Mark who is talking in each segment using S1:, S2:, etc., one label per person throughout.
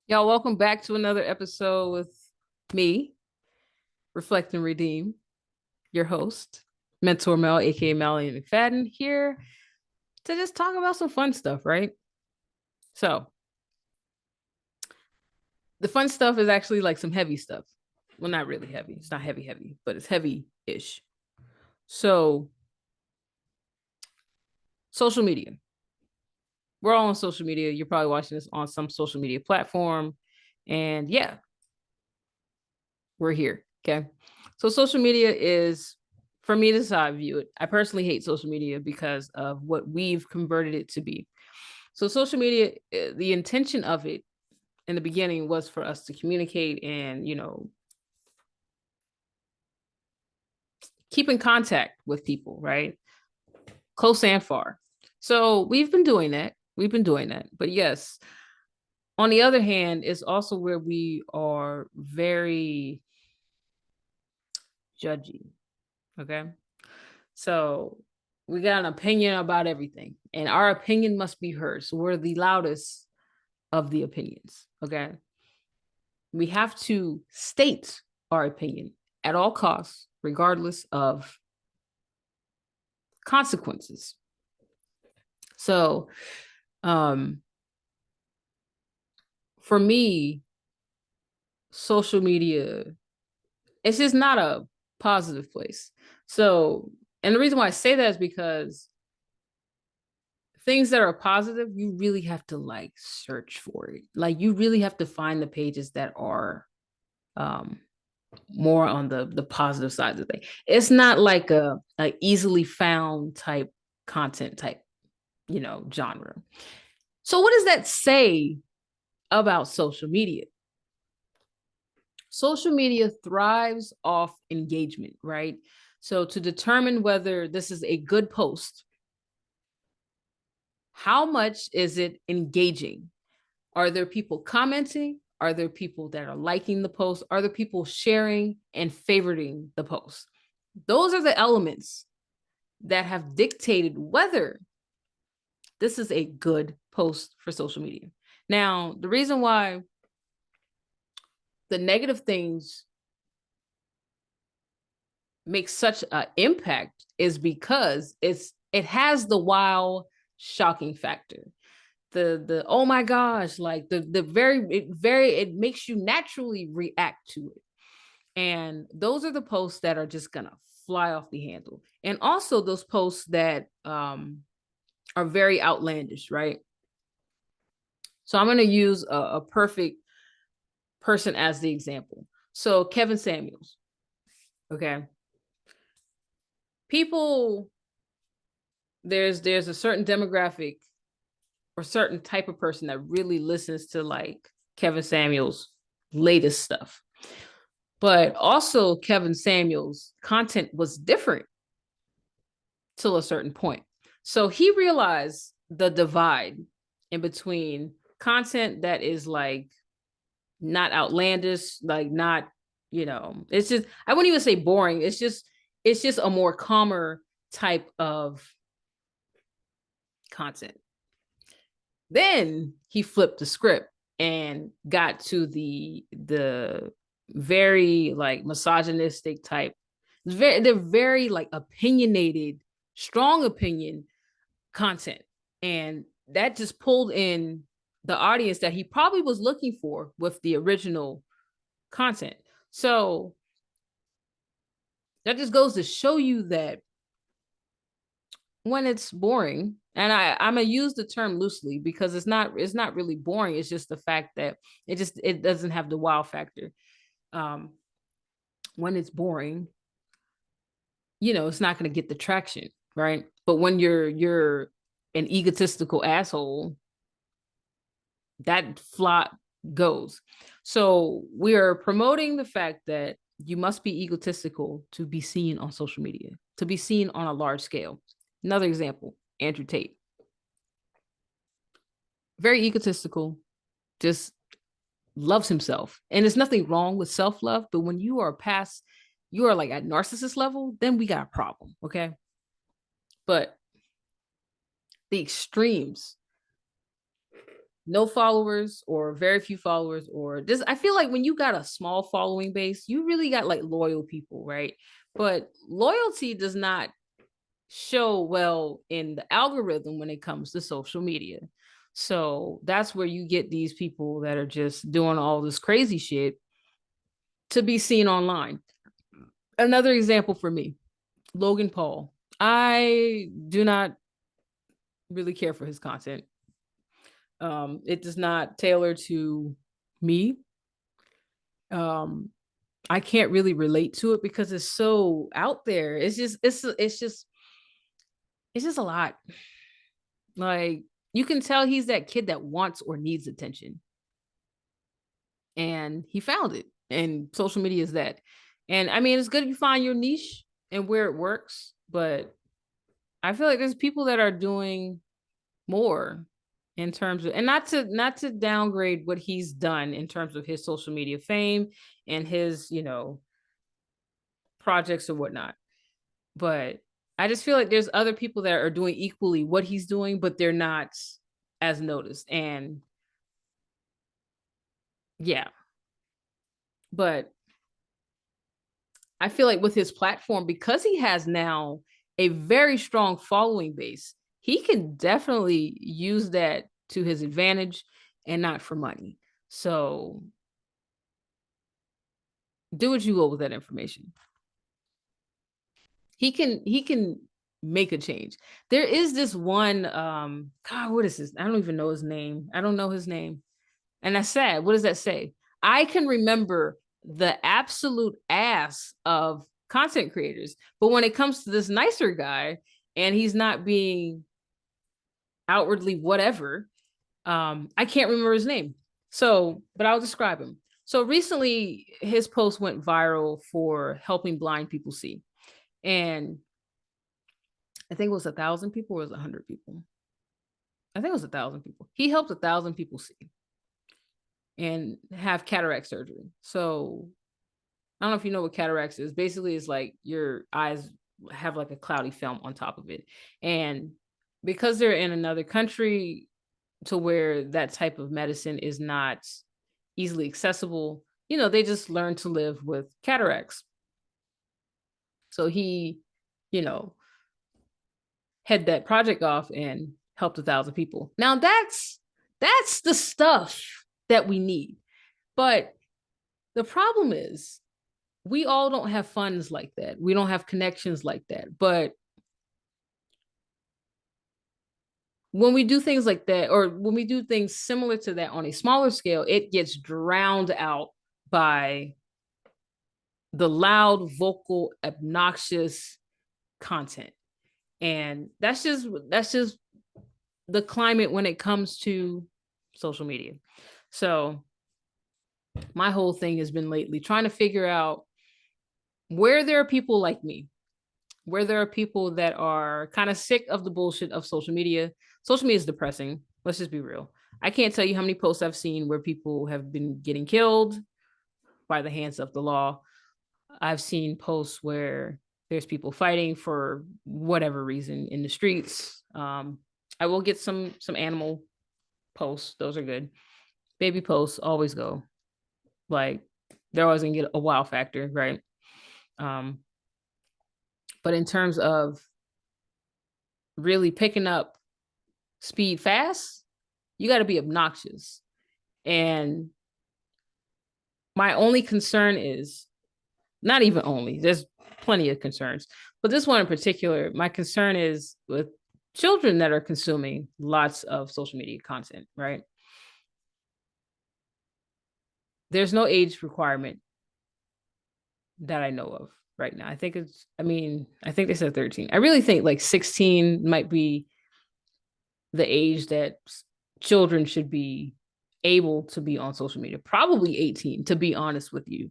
S1: Y'all, welcome back to another episode with me, Reflect and Redeem, your host, Mentor Mel, aka Melanie McFadden, here to just talk about some fun stuff, right? So, the fun stuff is actually like some heavy stuff. Well, not really heavy. It's not heavy, heavy, but it's heavy ish. So, social media. We're all on social media. You're probably watching this on some social media platform. And yeah, we're here. Okay. So social media is, for me, this is how I view it. I personally hate social media because of what we've converted it to be. So social media, the intention of it in the beginning was for us to communicate and, keep in contact with people, right? Close and far. So we've been doing that. We've been doing that. But yes, on the other hand, it's also where we are very judgy. Okay. So we got an opinion about everything, and our opinion must be heard. So we're the loudest of the opinions. Okay. We have to state our opinion at all costs, regardless of consequences. So, um, for me, social media, it's just not a positive place. So, and the reason why I say that is because things that are positive, you really have to like search for it. Like you really have to find the pages that are um more on the positive side of the thing. It's not like a easily found type content type, genre. So what does that say about social media? Social media thrives off engagement, right? So to determine whether this is a good post, how much is it engaging? Are there people commenting? Are there people that are liking the post? Are there people sharing and favoriting the post? Those are the elements that have dictated whether this is a good post for social media. Now, the reason why the negative things make such an impact is because it has the wow shocking factor. The oh my gosh, like the it makes you naturally react to it. And those are the posts that are just gonna fly off the handle. And also those posts that are very outlandish, right? So I'm gonna use a perfect person as the example. So Kevin Samuels, okay. People, there's a certain demographic or certain type of person that really listens to like Kevin Samuels' latest stuff. But also Kevin Samuels' content was different till a certain point. So he realized the divide in between content that is like not outlandish, like not, it's just, I wouldn't even say boring. It's just a more calmer type of content. Then he flipped the script and got to the very like misogynistic type. They're very like opinionated, strong opinion content. And that just pulled in the audience that he probably was looking for with the original content. So that just goes to show you that when it's boring, and I'm gonna use the term loosely because it's not really boring. It's just the fact that it doesn't have the wow factor. Um, when it's boring, it's not gonna get the traction, right? But when you're an egotistical asshole, that flop goes. So we are promoting the fact that you must be egotistical to be seen on social media, to be seen on a large scale. Another example, Andrew Tate. Very egotistical, just loves himself. And there's nothing wrong with self-love, but when you are like at narcissist level, then we got a problem. Okay. But the extremes no followers or very few followers, or just, I feel like when you got a small following base, you really got like loyal people, right? But loyalty does not show well in the algorithm when it comes to social media. So that's where you get these people that are just doing all this crazy shit to be seen online. Another example for me, Logan Paul. I do not really care for his content. It does not tailor to me. I can't really relate to it because it's so out there. It's just a lot. Like, you can tell he's that kid that wants or needs attention. And he found it. And social media is that. And I mean, it's good if you find your niche and where it works, but I feel like there's people that are doing more in terms of, and not to downgrade what he's done in terms of his social media fame and his, projects or whatnot. But I just feel like there's other people that are doing equally what he's doing, but they're not as noticed. And yeah, but I feel like with his platform, because he has now a very strong following base, he can definitely use that to his advantage and not for money. So do what you will with that information. He can make a change. There is this one, God, what is this? I don't even know his name. I don't know his name. And that's sad. What does that say? I can remember the absolute ass of content creators, but when it comes to this nicer guy and he's not being outwardly whatever, I can't remember his name. So, but I'll describe him. So recently his post went viral for helping blind people see. And I think it was 1,000 people or it was 100 people. I think it was 1,000 people. He helped 1,000 people see and have cataract surgery. So I don't know if you know what cataracts is. Basically, it's like your eyes have like a cloudy film on top of it. And because they're in another country to where that type of medicine is not easily accessible, they just learn to live with cataracts. So he, you know, head that project off and helped 1,000 people. Now that's the stuff that we need. But the problem is we all don't have funds like that. We don't have connections like that. But when we do things like that, or when we do things similar to that on a smaller scale, it gets drowned out by the loud, vocal, obnoxious content. And that's just the climate when it comes to social media. So my whole thing has been lately trying to figure out where there are people like me, where there are people that are kind of sick of the bullshit of social media. Social media is depressing. Let's just be real. I can't tell you how many posts I've seen where people have been getting killed by the hands of the law. I've seen posts where there's people fighting for whatever reason in the streets. I will get some animal posts. Those are good. Baby posts always go. Like, they're always gonna get a wow factor, right? But in terms of really picking up speed fast, you got to be obnoxious. And my only concern is, not even only, there's plenty of concerns, but this one in particular, my concern is with children that are consuming lots of social media content, right? There's no age requirement that I know of right now. I think they said 13. I really think like 16 might be the age that children should be able to be on social media. Probably 18, to be honest with you.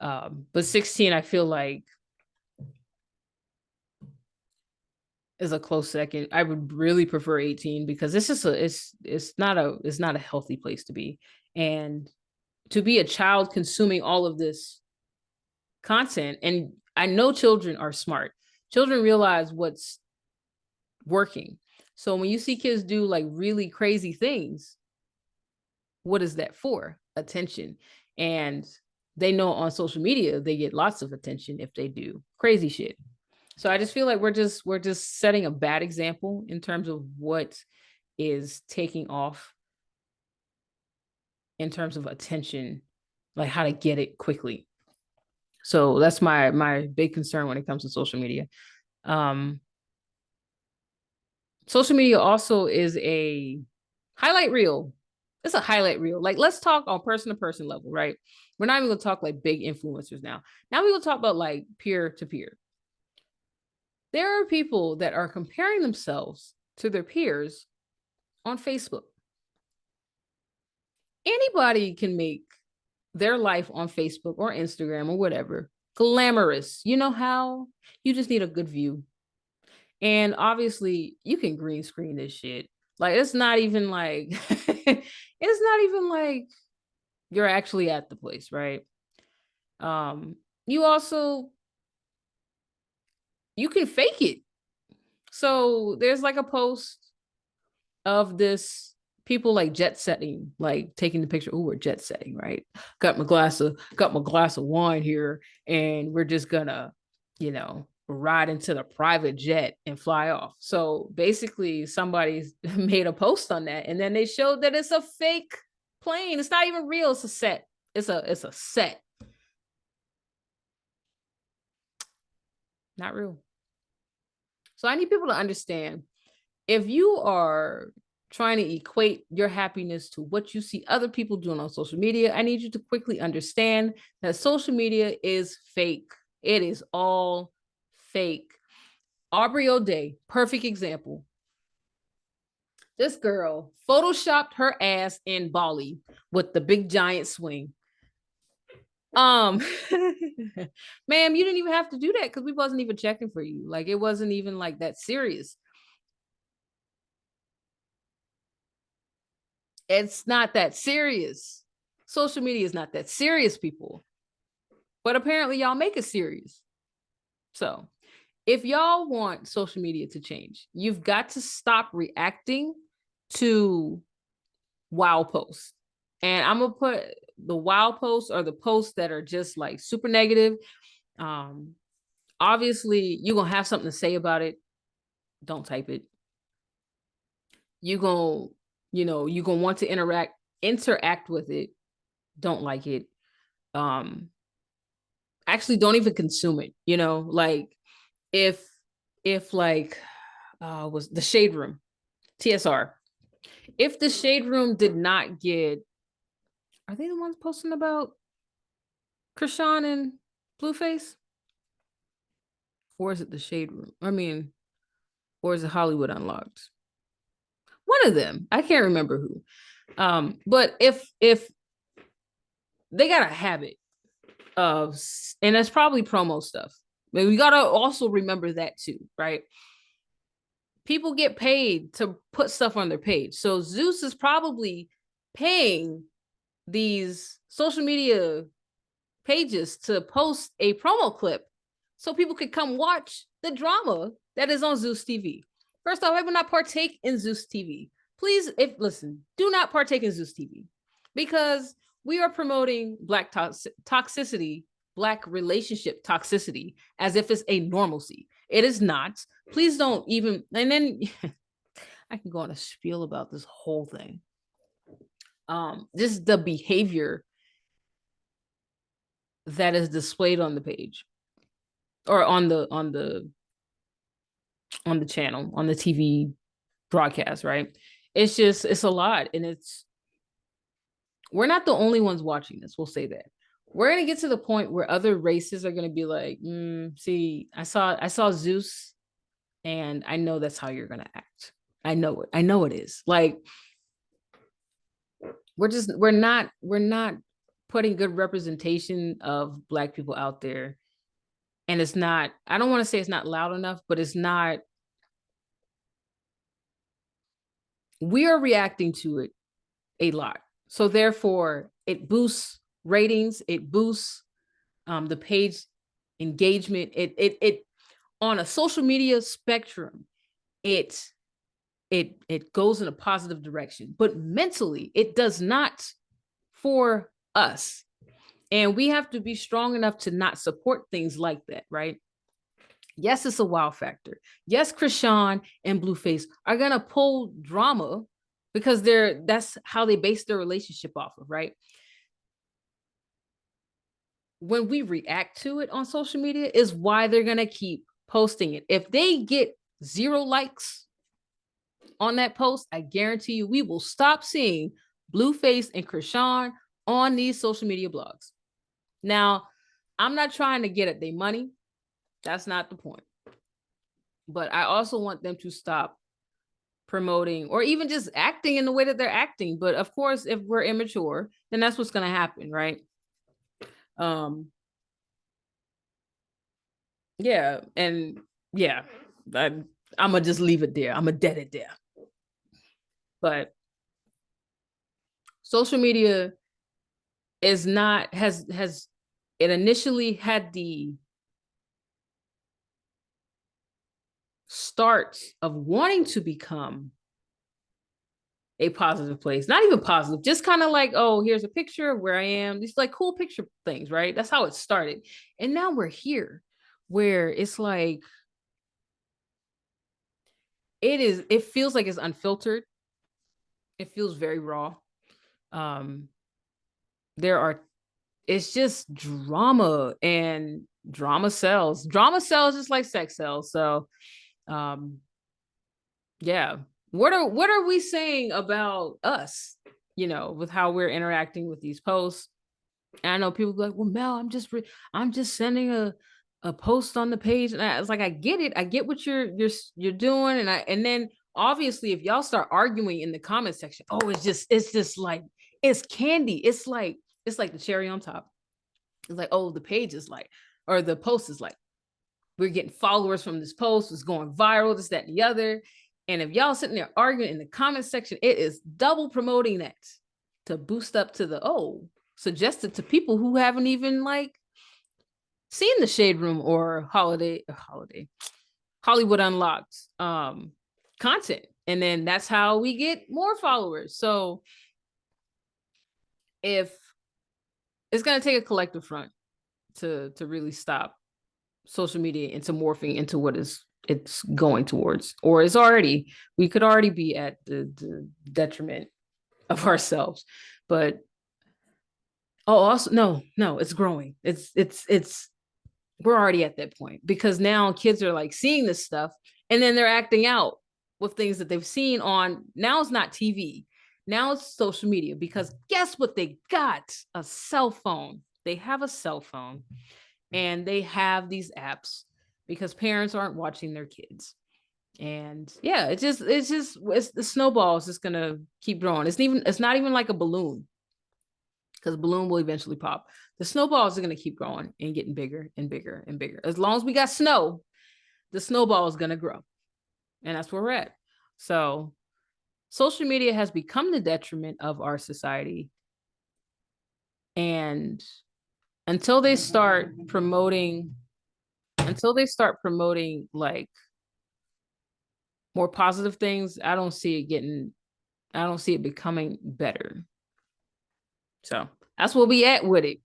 S1: But 16, I feel like, is a close second. I would really prefer 18 because it's not a healthy place to be. And to be a child consuming all of this content, and I know children are smart. Children realize what's working. So when you see kids do like really crazy things, what is that for? Attention. And they know on social media they get lots of attention if they do crazy shit. So I just feel like we're just setting a bad example in terms of what is taking off in terms of attention, like how to get it quickly. So that's my big concern when it comes to social media. Um, social media also is a highlight reel. It's a highlight reel. Like, let's talk on person to person level, right? We're not even gonna talk like big influencers now. Now we're gonna talk about like peer to peer. There are people that are comparing themselves to their peers on Facebook. Anybody can make their life on Facebook or Instagram or whatever glamorous. You know how? You just need a good view. And obviously, you can green screen this shit. Like, it's not even like it's not even like you're actually at the place, right? You also you can fake it. So there's like a post of this people like jet setting, like taking the picture. Oh, we're jet setting, right? Got my glass of wine here, and we're just gonna, ride into the private jet and fly off. So basically, somebody made a post on that, and then they showed that it's a fake plane. It's not even real. It's a set. It's a set. Not real. So I need people to understand, if you are trying to equate your happiness to what you see other people doing on social media, I need you to quickly understand that social media is fake. It is all fake. Aubrey O'Day, perfect example. This girl photoshopped her ass in Bali with the big giant swing. Ma'am, you didn't even have to do that because we wasn't even checking for you. Like, it wasn't even like that serious. It's not that serious. Social media is not that serious, people. But apparently, y'all make it serious. So, if y'all want social media to change, you've got to stop reacting to wow posts. And I'm gonna put the wow posts or the posts that are just like super negative. Obviously, you're gonna have something to say about it. Don't type it. You're gonna, you're gonna want to interact with it. Don't like it. Um, actually don't even consume it, like if like was the Shade Room, TSR, if the Shade Room did not get, are they the ones posting about Krishan and Blueface, or is it the Shade Room? I mean, or is it Hollywood Unlocked? One of them, I can't remember who. But if they got a habit of, and that's probably promo stuff, but we gotta also remember that too, right? People get paid to put stuff on their page. So Zeus is probably paying these social media pages to post a promo clip so people could come watch the drama that is on Zeus TV. First off, I will not partake in Zeus TV. Please, do not partake in Zeus TV, because we are promoting Black toxicity, Black relationship toxicity, as if it's a normalcy. It is not. Please don't even, and then I can go on a spiel about this whole thing. Just the behavior that is displayed on the page or on the channel, on the TV broadcast, right? It's a lot, and we're not the only ones watching this. We'll say that. We're gonna get to the point where other races are gonna be like, see, I saw Zeus, and I know that's how you're gonna act. I know it. I know it is. Like, we're not putting good representation of Black people out there. And it's not, I don't want to say it's not loud enough, but it's not, we are reacting to it a lot. So therefore, it boosts ratings, it boosts the page engagement. It on a social media spectrum, it it goes in a positive direction, but mentally it does not for us. And we have to be strong enough to not support things like that, right? Yes, it's a wow factor. Yes, Krishan and Blueface are gonna pull drama because that's how they base their relationship off of, right? When we react to it on social media is why they're gonna keep posting it. If they get 0 likes on that post, I guarantee you we will stop seeing Blueface and Krishan on these social media blogs. Now, I'm not trying to get at their money. That's not the point. But I also want them to stop promoting or even just acting in the way that they're acting. But of course, if we're immature, then that's what's going to happen, right? Yeah, and yeah, I'm gonna just leave it there. I'm gonna dead it there. But social media is not has it initially had the start of wanting to become a positive place, not even positive, just kind of like, oh, here's a picture of where I am. These like cool picture things, right? That's how it started. And now we're here where it's like, it feels like it's unfiltered. It feels very raw. It's just drama, and drama sells. Drama sells just like sex sells. So, yeah. What are we saying about us, with how we're interacting with these posts? And I know people be like, well, Mel, I'm just sending a post on the page. And I was like, I get it. I get what you're doing. And then obviously if y'all start arguing in the comment section, oh, it's just like, it's candy. It's like the cherry on top. It's like, oh, the page is like, or the post is like, we're getting followers from this post. It's going viral, this, that, and the other. And if y'all sitting there arguing in the comment section, it is double promoting that to boost up to the, suggested to people who haven't even like seen the Shade Room or Hollywood Unlocked content. And then that's how we get more followers. So if it's going to take a collective front to really stop social media into morphing into what it's going towards, or we could already be at the detriment of ourselves. But also no, it's growing. It's we're already at that point, because now kids are like seeing this stuff and then they're acting out with things that they've seen on. Now it's not TV. Now it's social media, because guess what? They got a cell phone. They have a cell phone and they have these apps because parents aren't watching their kids. And yeah, the snowball is just gonna keep growing. It's not even like a balloon, because the balloon will eventually pop. The snowballs are going to keep growing and getting bigger and bigger and bigger. As long as we got snow, the snowball is going to grow. And that's where we're at. So social media has become the detriment of our society. And until they start promoting like more positive things, I don't see it becoming better. So that's where we at with it.